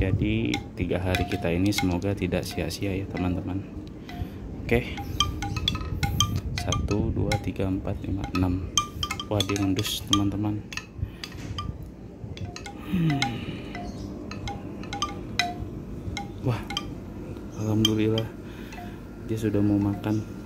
Jadi 3 hari kita ini semoga tidak sia-sia ya teman-teman. Oke. 1, 2, 3, 4, 5, 6. Wah, dia ngendus teman-teman. Wah, alhamdulillah dia sudah mau makan.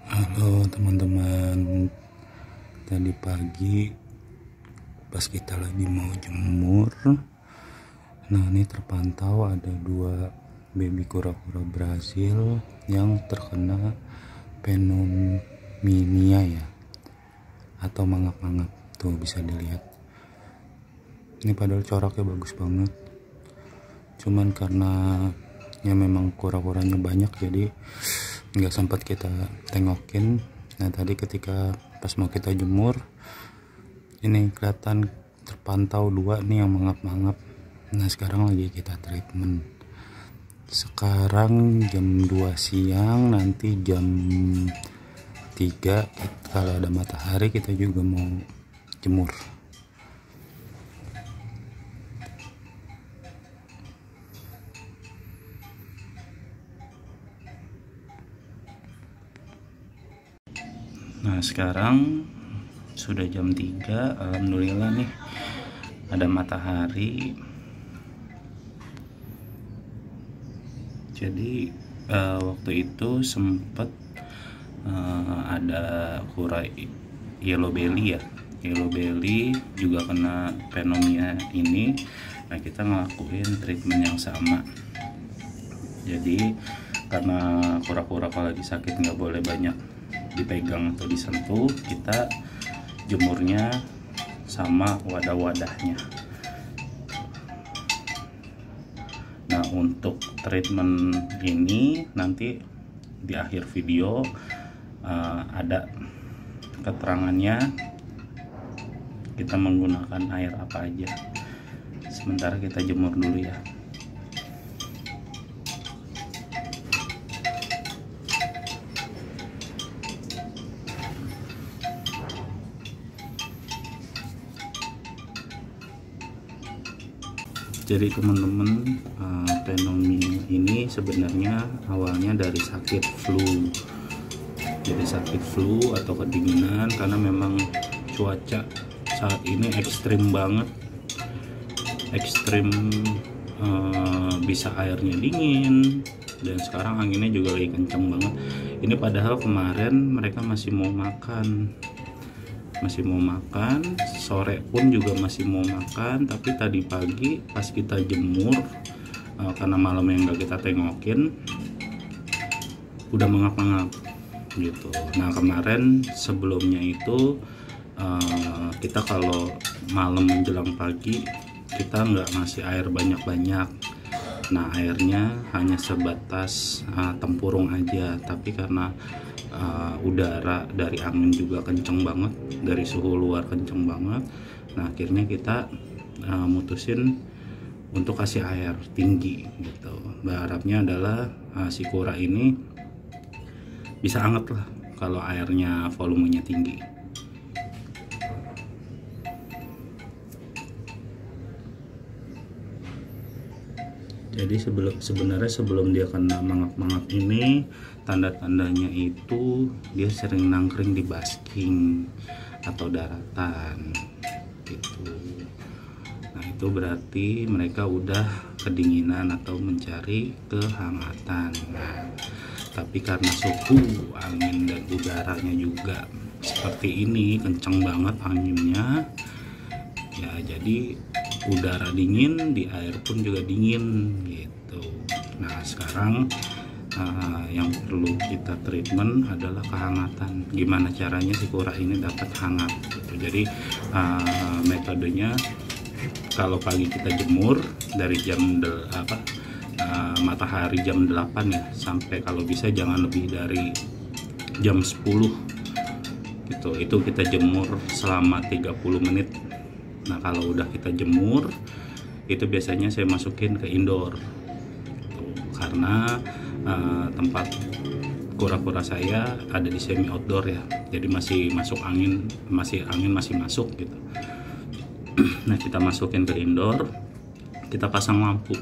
Halo teman-teman, tadi pagi pas kita lagi mau jemur, nah ini terpantau ada 2 baby kura-kura Brazil yang terkena pneumonia ya, atau mangap-mangap. Tuh bisa dilihat, ini padahal coraknya bagus banget, cuman karena ya memang kura-kuranya banyak jadi nggak sempat kita tengokin. Nah tadi ketika pas mau kita jemur, ini kelihatan terpantau 2 nih yang mangap-mangap. Nah sekarang lagi kita treatment. Sekarang jam 2 siang, nanti jam 3 kalau ada matahari kita juga mau jemur. Nah sekarang sudah jam 3, alhamdulillah nih ada matahari. Jadi waktu itu sempet ada kura yellow belly ya, yellow belly juga kena pneumonia ini. Nah kita ngelakuin treatment yang sama. Jadi karena kura-kura kalau lagi sakit nggak boleh banyak dipegang atau disentuh, kita jemurnya sama wadah-wadahnya. Nah untuk treatment ini nanti di akhir video ada keterangannya kita menggunakan air apa aja. Sementara kita jemur dulu ya. Jadi teman-teman, pneumonia ini sebenarnya awalnya dari sakit flu. Jadi sakit flu atau kedinginan karena memang cuaca saat ini ekstrim banget. Ekstrim, bisa airnya dingin dan sekarang anginnya juga lagi kencang banget. Ini padahal kemarin mereka masih mau makan, sore pun juga masih mau makan, tapi tadi pagi pas kita jemur karena malam yang nggak kita tengokin udah mangap-mangap gitu. Nah kemarin sebelumnya itu kita kalau malam menjelang pagi kita nggak ngasih air banyak-banyak. Nah airnya hanya sebatas tempurung aja, tapi karena udara dari angin juga kenceng banget, dari suhu luar kenceng banget. Nah akhirnya kita mutusin untuk kasih air tinggi gitu. Berharapnya adalah si kura ini bisa anget lah kalau airnya volumenya tinggi. Jadi sebenarnya sebelum dia kena mangap-mangap ini, tanda-tandanya itu dia sering nangkring di basking atau daratan gitu. Nah itu berarti mereka udah kedinginan atau mencari kehangatan. Nah tapi karena suhu angin dan udaranya juga seperti ini, kencang banget anginnya ya, jadi udara dingin, di air pun juga dingin gitu. Nah sekarang yang perlu kita treatment adalah kehangatan. Gimana caranya si kura ini dapat hangat gitu. Jadi metodenya kalau pagi kita jemur dari jam matahari jam 8 ya, sampai kalau bisa jangan lebih dari jam 10 gitu. Itu kita jemur selama 30 menit. Nah kalau udah kita jemur itu biasanya saya masukin ke indoor gitu. Karena tempat kura-kura saya ada di semi outdoor ya, jadi masih masuk angin, masih masuk gitu. Nah kita masukin ke indoor, kita pasang lampu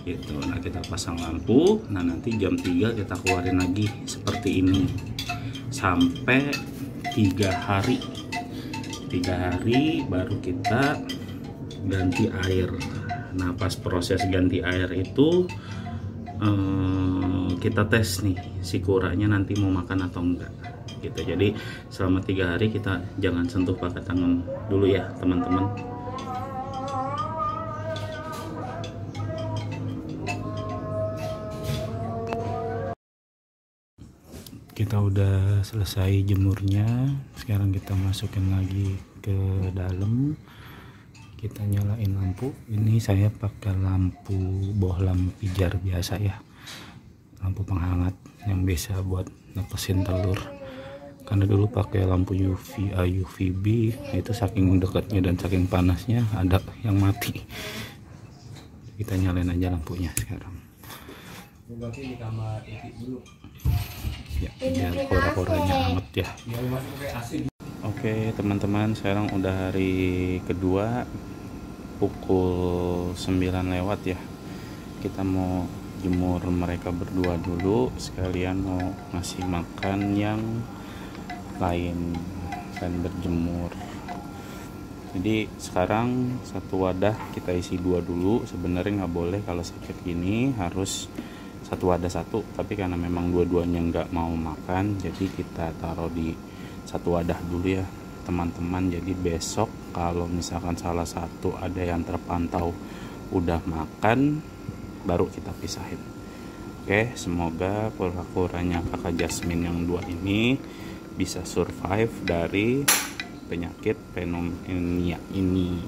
gitu. Nah kita pasang lampu, nah nanti jam 3 kita keluarin lagi seperti ini sampai 3 hari baru kita ganti air. Nah pas proses ganti air itu kita tes nih si kuranya nanti mau makan atau enggak gitu. Jadi selama 3 hari kita jangan sentuh pakai tangan dulu ya teman-teman. Kita udah selesai jemurnya, sekarang kita masukin lagi ke dalam, kita nyalain lampu. Ini saya pakai lampu bohlam pijar biasa ya, lampu penghangat yang biasa buat nepesin telur. Karena dulu pakai lampu UVA UVB itu saking dekatnya dan saking panasnya ada yang mati. Kita nyalain aja lampunya sekarang ya, biar kora-koranya hangat ya. Oke teman-teman, sekarang udah hari kedua, pukul 9 lewat ya. Kita mau jemur mereka berdua dulu, sekalian mau ngasih makan yang lain dan berjemur. Jadi sekarang satu wadah kita isi 2 dulu. Sebenarnya nggak boleh kalau sakit gini, harus satu wadah satu, tapi karena memang dua-duanya nggak mau makan, jadi kita taruh di satu wadah dulu ya teman-teman. Jadi besok kalau misalkan salah satu ada yang terpantau udah makan, baru kita pisahin. Oke, semoga kura-kuranya kakak Jasmine yang 2 ini bisa survive dari penyakit pneumonia ini.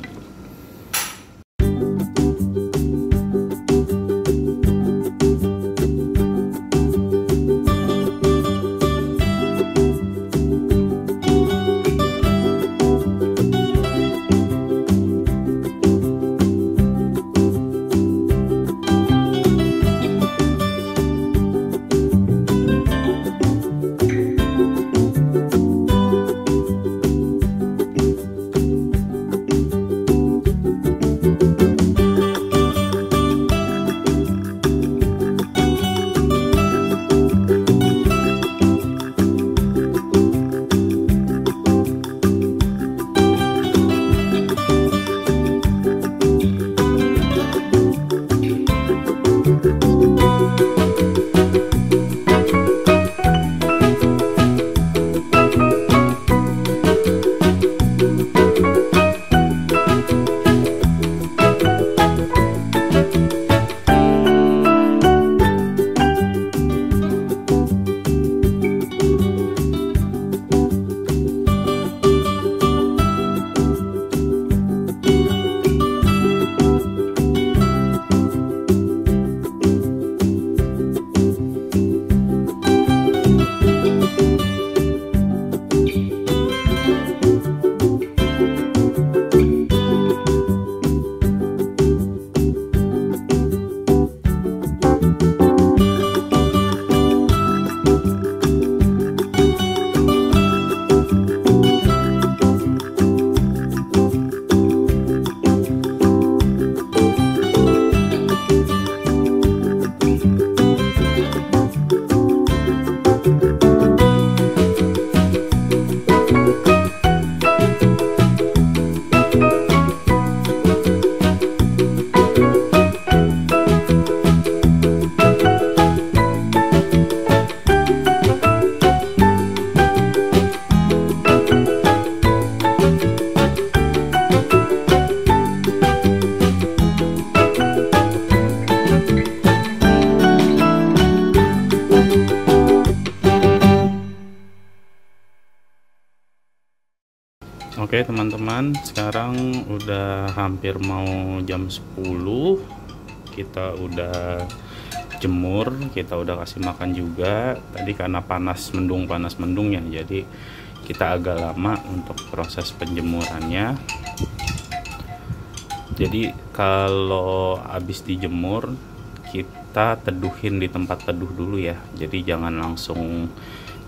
Oke teman-teman, sekarang udah hampir mau jam 10. kita udah jemur, kita udah kasih makan juga. Tadi karena panas mendung ya, jadi kita agak lama untuk proses penjemurannya. Jadi kalau habis dijemur, kita teduhin di tempat teduh dulu ya. Jadi jangan langsung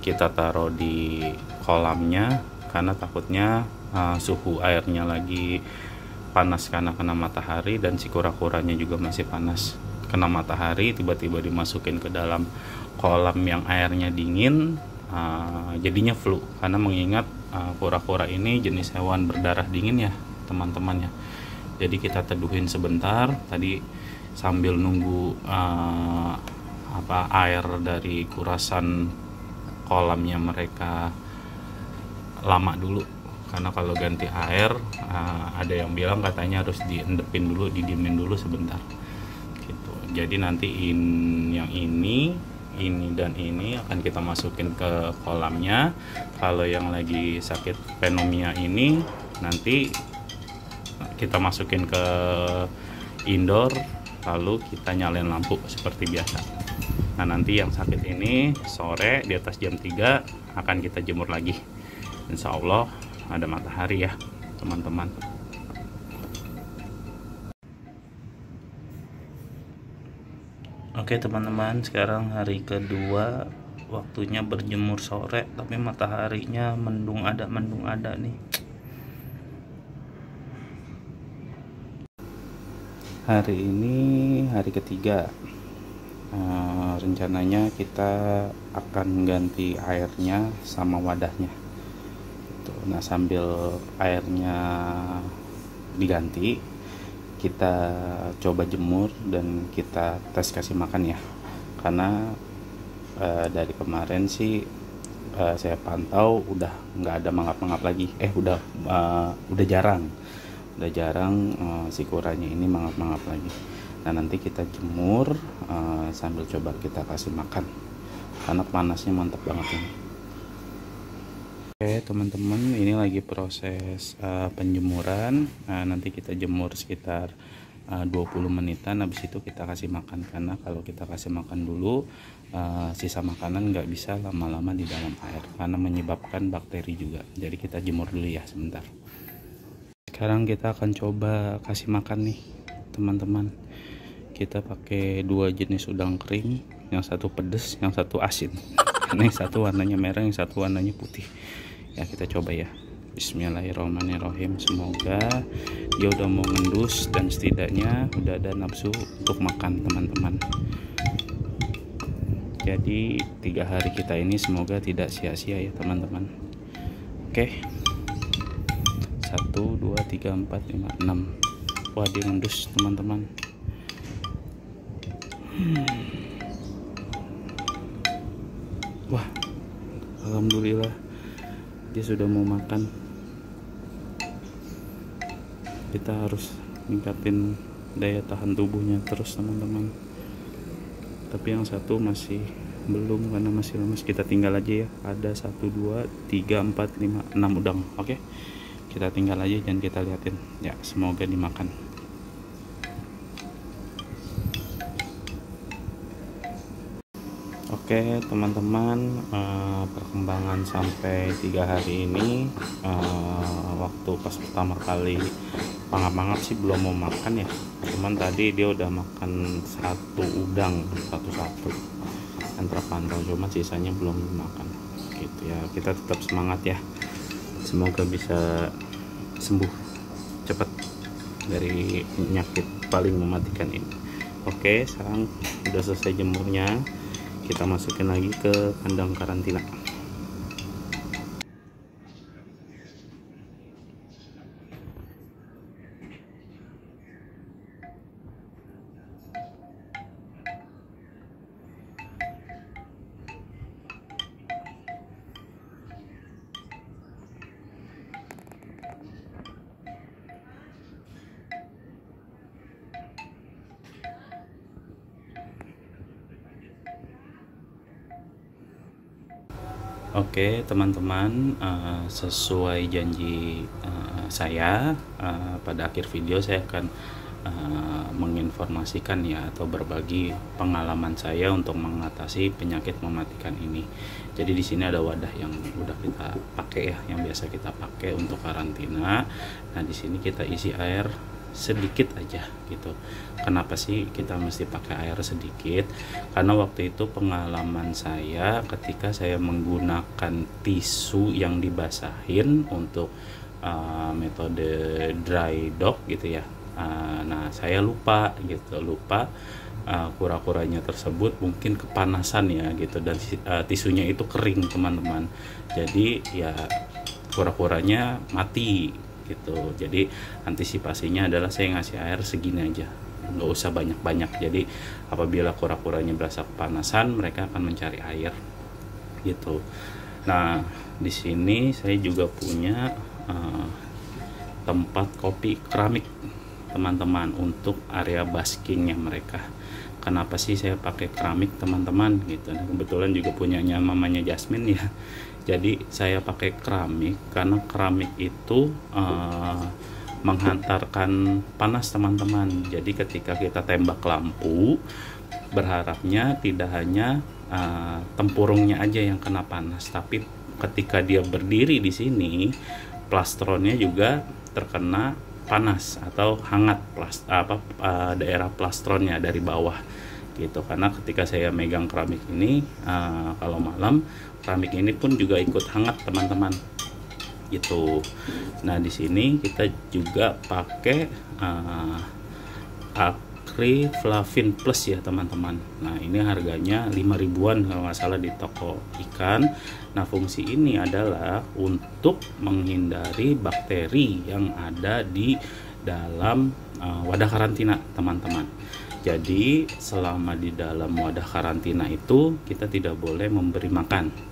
kita taruh di kolamnya, karena takutnya suhu airnya lagi panas karena kena matahari, dan si kura-kuranya juga masih panas kena matahari, tiba-tiba dimasukin ke dalam kolam yang airnya dingin, jadinya flu. Karena mengingat kura-kura ini jenis hewan berdarah dingin ya teman-teman ya. Jadi kita teduhin sebentar tadi sambil nunggu air dari kurasan kolamnya mereka lama dulu. Karena kalau ganti air ada yang bilang katanya harus diendepin dulu, didiemin dulu sebentar gitu. Jadi nanti yang ini dan ini akan kita masukin ke kolamnya. Kalau yang lagi sakit pneumonia ini nanti kita masukin ke indoor, lalu kita nyalain lampu seperti biasa. Nah nanti yang sakit ini sore di atas jam 3 akan kita jemur lagi, insya Allah ada matahari ya teman-teman. Oke teman-teman, sekarang hari kedua, waktunya berjemur sore, tapi mataharinya mendung ada nih. Hari ini hari ketiga, rencananya kita akan ganti airnya sama wadahnya. Nah sambil airnya diganti, kita coba jemur dan kita tes kasih makan ya. Karena dari kemarin sih saya pantau udah nggak ada mangap-mangap lagi. Udah jarang si kuranya ini mangap-mangap lagi. Nah nanti kita jemur sambil coba kita kasih makan, karena panasnya mantap banget ini. Oke teman-teman, ini lagi proses penjemuran. Nanti kita jemur sekitar 20 menitan, habis itu kita kasih makan. Karena kalau kita kasih makan dulu, sisa makanan nggak bisa lama-lama di dalam air karena menyebabkan bakteri juga. Jadi kita jemur dulu ya sebentar. Sekarang kita akan coba kasih makan nih teman-teman. Kita pakai 2 jenis udang kering, yang satu pedes, yang satu asin. Yang satu warnanya merah, yang satu warnanya putih. Ya kita coba ya. Bismillahirrahmanirrahim. Semoga dia udah mau ngendus dan setidaknya udah ada nafsu untuk makan teman-teman. Jadi 3 hari kita ini semoga tidak sia-sia ya teman-teman. Oke. 1, 2, 3, 4, 5, 6. Wah dia ngendus teman-teman. Wah alhamdulillah dia sudah mau makan. Kita harus ningkatin daya tahan tubuhnya terus teman-teman. Tapi yang satu masih belum karena masih lemas. Kita tinggal aja ya. Ada 1, 2, 3, 4, 5, 6 udang. Oke, kita tinggal aja dan kita liatin ya, semoga dimakan. Oke teman-teman, perkembangan sampai 3 hari ini, waktu pas pertama kali mangap-mangap sih belum mau makan ya, cuman tadi dia udah makan 1 udang satu-satu yang terpantau, cuma sisanya belum makan gitu ya. Kita tetap semangat ya, semoga bisa sembuh cepat dari penyakit paling mematikan ini. Oke, sekarang udah selesai jemurnya, kita masukin lagi ke kandang karantina. Oke teman-teman, sesuai janji saya, pada akhir video saya akan menginformasikan ya, atau berbagi pengalaman saya untuk mengatasi penyakit mematikan ini. Jadi di sini ada wadah yang udah kita pakai ya, yang biasa kita pakai untuk karantina. Nah di sini kita isi air sedikit aja gitu. Kenapa sih kita mesti pakai air sedikit? Karena waktu itu pengalaman saya ketika saya menggunakan tisu yang dibasahin untuk metode dry dock gitu ya. Nah saya lupa kura-kuranya tersebut mungkin kepanasan ya gitu, dan tisunya itu kering teman-teman. Jadi ya kura-kuranya mati gitu. Jadi antisipasinya adalah saya ngasih air segini aja, nggak usah banyak-banyak. Jadi apabila kura-kuranya berasa kepanasan, mereka akan mencari air gitu. Nah di sini saya juga punya tempat kopi keramik teman-teman untuk area baskingnya mereka. Kenapa sih saya pakai keramik teman-teman gitu? Nah, kebetulan juga punyanya mamanya Jasmine ya. Jadi saya pakai keramik karena keramik itu menghantarkan panas teman-teman. Jadi ketika kita tembak lampu, berharapnya tidak hanya tempurungnya aja yang kena panas, tapi ketika dia berdiri di sini, plastronnya juga terkena panas atau hangat daerah plastronnya dari bawah gitu. Karena ketika saya megang keramik ini kalau malam, keramik ini pun juga ikut hangat teman-teman gitu. Nah di sini kita juga pakai Acry Flavin Plus ya teman-teman. Nah ini harganya 5 ribuan kalau nggak salah di toko ikan. Nah fungsi ini adalah untuk menghindari bakteri yang ada di dalam wadah karantina teman-teman. Jadi selama di dalam wadah karantina itu kita tidak boleh memberi makan.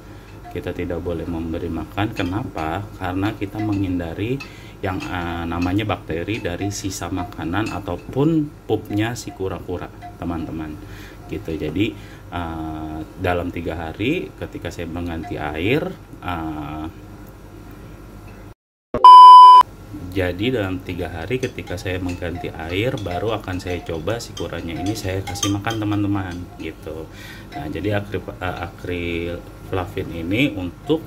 Kita tidak boleh memberi makan. Kenapa? Karena kita menghindari yang namanya bakteri dari sisa makanan ataupun pupnya si kura-kura teman-teman gitu. Jadi dalam 3 hari ketika saya mengganti air, jadi dalam 3 hari ketika saya mengganti air baru akan saya coba si kuranya ini saya kasih makan teman-teman gitu. Nah jadi Acry Flavin ini untuk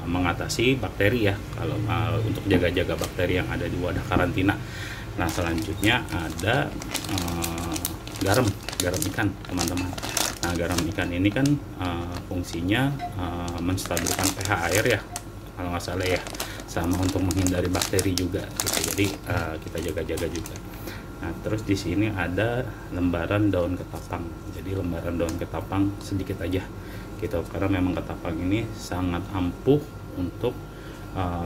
mengatasi bakteri ya, kalau untuk jaga-jaga bakteri yang ada di wadah karantina. Nah selanjutnya ada garam ikan teman-teman. Nah garam ikan ini kan fungsinya menstabilkan pH air ya kalau nggak salah ya, sama untuk menghindari bakteri juga gitu. Jadi kita jaga-jaga juga. Nah terus di sini ada lembaran daun ketapang. Jadi lembaran daun ketapang sedikit aja gitu, karena memang ketapang ini sangat ampuh untuk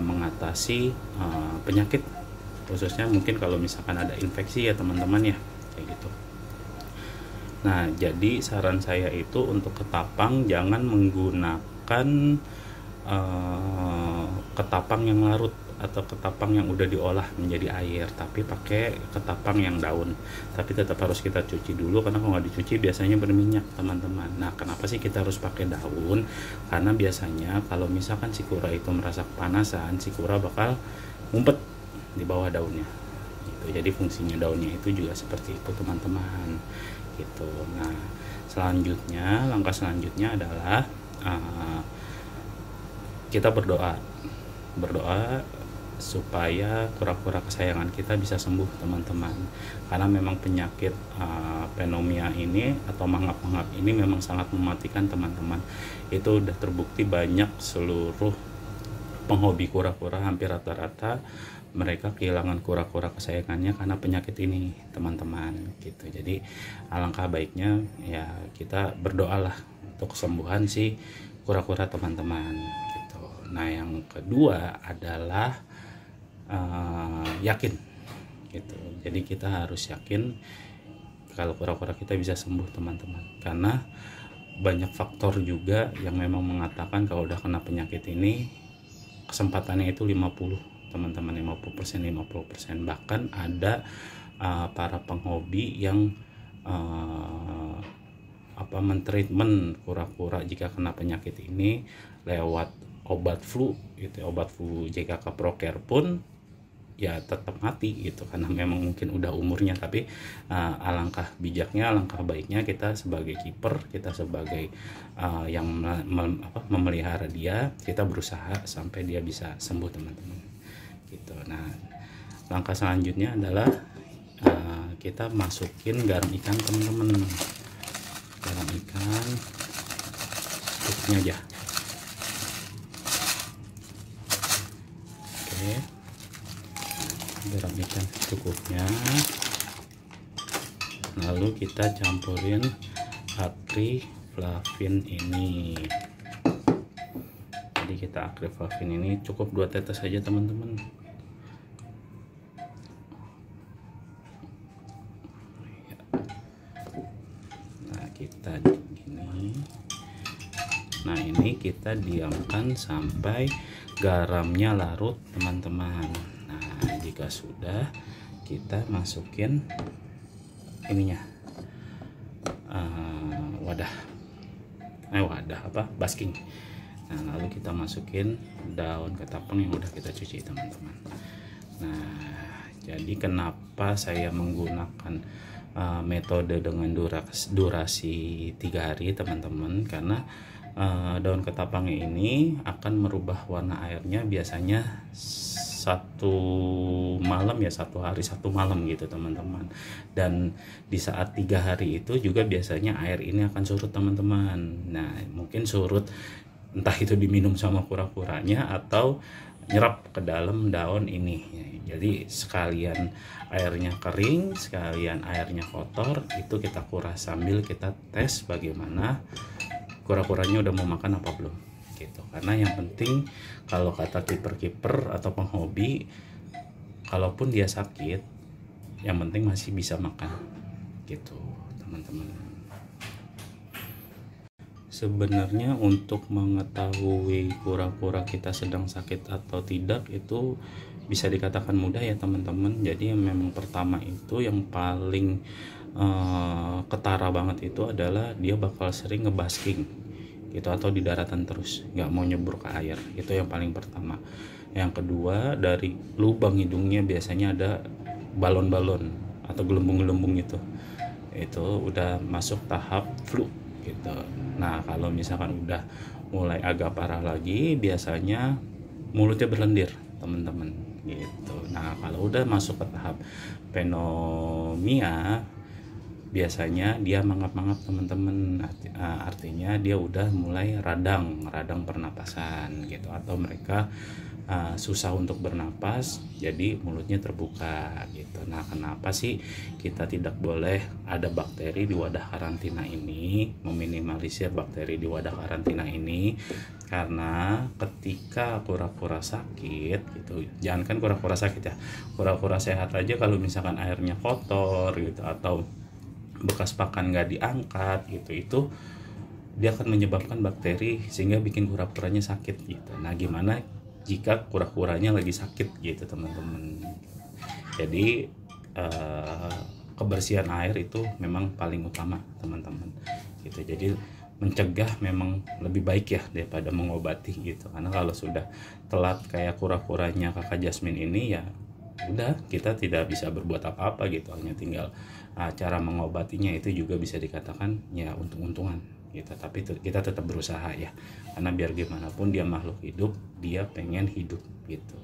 mengatasi penyakit, khususnya mungkin kalau misalkan ada infeksi ya teman-teman ya kayak gitu. Nah jadi saran saya itu untuk ketapang jangan menggunakan ketapang yang larut atau ketapang yang udah diolah menjadi air, tapi pakai ketapang yang daun. Tapi tetap harus kita cuci dulu, karena kalau nggak dicuci biasanya berminyak teman-teman. Nah kenapa sih kita harus pakai daun? Karena biasanya kalau misalkan si kura itu merasa kepanasan, si kura bakal ngumpet di bawah daunnya gitu. Jadi fungsinya daunnya itu juga seperti itu teman-teman gitu. Nah selanjutnya, langkah selanjutnya adalah kita berdoa supaya kura-kura kesayangan kita bisa sembuh teman-teman. Karena memang penyakit pneumonia ini atau mangap-mangap ini memang sangat mematikan teman-teman. Itu udah terbukti banyak, seluruh penghobi kura-kura hampir rata-rata mereka kehilangan kura-kura kesayangannya karena penyakit ini teman-teman gitu. Jadi alangkah baiknya ya kita berdoalah untuk kesembuhan si kura-kura teman-teman gitu. Nah yang kedua adalah yakin gitu. Jadi kita harus yakin kalau kura-kura kita bisa sembuh teman-teman, karena banyak faktor juga yang memang mengatakan kalau udah kena penyakit ini kesempatannya itu 50 teman-teman, 50%. Bahkan ada para penghobi yang mentreatment kura-kura jika kena penyakit ini lewat obat flu gitu, obat flu JKK Pro Care pun ya tetap mati gitu, karena memang mungkin udah umurnya. Tapi alangkah bijaknya, alangkah baiknya kita sebagai kiper, kita sebagai yang memelihara dia, kita berusaha sampai dia bisa sembuh teman-teman gitu. Nah, langkah selanjutnya adalah kita masukin garam ikan teman-teman. Garam ikan secukupnya aja. Oke, garam ikan secukupnya, lalu kita campurin akriflavin ini. Jadi kita akriflavin ini cukup 2 tetes saja teman-teman. Kita gini. Nah, ini kita diamkan sampai garamnya larut teman-teman. Nah, jika sudah, kita masukin ininya, basking. Nah, lalu kita masukin daun ketapang yang udah kita cuci teman-teman. Nah, jadi kenapa saya menggunakan metode dengan durasi 3 hari teman-teman, karena daun ketapangnya ini akan merubah warna airnya biasanya 1 malam ya, 1 hari 1 malam gitu teman-teman. Dan di saat 3 hari itu juga biasanya air ini akan surut teman-teman. Nah, mungkin surut entah itu diminum sama kura-kuranya atau nyerap ke dalam daun ini. Jadi sekalian airnya kering, sekalian airnya kotor, itu kita kuras sambil kita tes bagaimana kura-kuranya udah mau makan apa belum gitu. Karena yang penting, kalau kata kiper-kiper atau penghobi, kalaupun dia sakit, yang penting masih bisa makan gitu teman-teman. Sebenarnya untuk mengetahui kura-kura kita sedang sakit atau tidak itu bisa dikatakan mudah ya teman-teman. Jadi memang pertama itu yang paling ketara banget itu adalah dia bakal sering ngebasking gitu, atau di daratan terus, nggak mau nyebur ke air. Itu yang paling pertama. Yang kedua, dari lubang hidungnya biasanya ada balon-balon atau gelembung-gelembung itu udah masuk tahap flu gitu. Nah, kalau misalkan udah mulai agak parah lagi, biasanya mulutnya berlendir teman-teman gitu. Nah, kalau udah masuk ke tahap pneumonia, biasanya dia mangap-mangap teman-teman. Artinya dia udah mulai radang pernapasan gitu, atau mereka susah untuk bernapas, jadi mulutnya terbuka gitu. Nah, kenapa sih kita tidak boleh ada bakteri di wadah karantina ini, meminimalisir bakteri di wadah karantina ini? Karena ketika kura-kura sakit gitu, jangankan kura-kura sakit ya, kura-kura sehat aja kalau misalkan airnya kotor gitu, atau bekas pakan nggak diangkat gitu, itu dia akan menyebabkan bakteri sehingga bikin kura-kuranya sakit gitu. Nah, gimana jika kura-kuranya lagi sakit gitu teman-teman? Jadi kebersihan air itu memang paling utama teman-teman gitu. Jadi mencegah memang lebih baik ya daripada mengobati gitu. Karena kalau sudah telat kayak kura-kuranya kakak Jasmine ini, ya udah, kita tidak bisa berbuat apa-apa gitu. Hanya tinggal cara mengobatinya itu juga bisa dikatakan ya untung-untungan gitu. Tapi kita tetap berusaha ya, karena biar gimana pun dia makhluk hidup, dia pengen hidup gitu.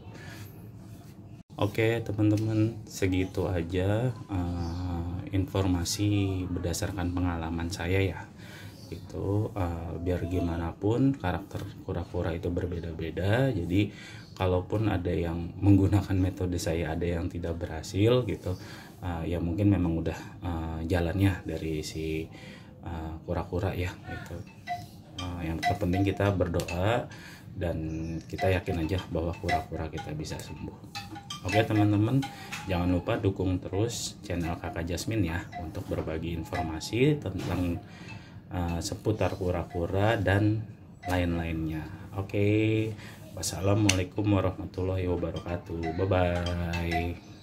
Oke teman-teman, segitu aja informasi berdasarkan pengalaman saya ya. Itu biar gimana pun karakter kura-kura itu berbeda-beda. Jadi kalaupun ada yang menggunakan metode saya, ada yang tidak berhasil gitu, ya mungkin memang udah jalannya dari si kura-kura ya gitu. Yang terpenting kita berdoa dan kita yakin aja bahwa kura-kura kita bisa sembuh. Oke teman-teman, jangan lupa dukung terus channel kakak Jasmine ya, untuk berbagi informasi tentang seputar kura-kura dan lain-lainnya. Oke, wassalamualaikum warahmatullahi wabarakatuh. Bye bye.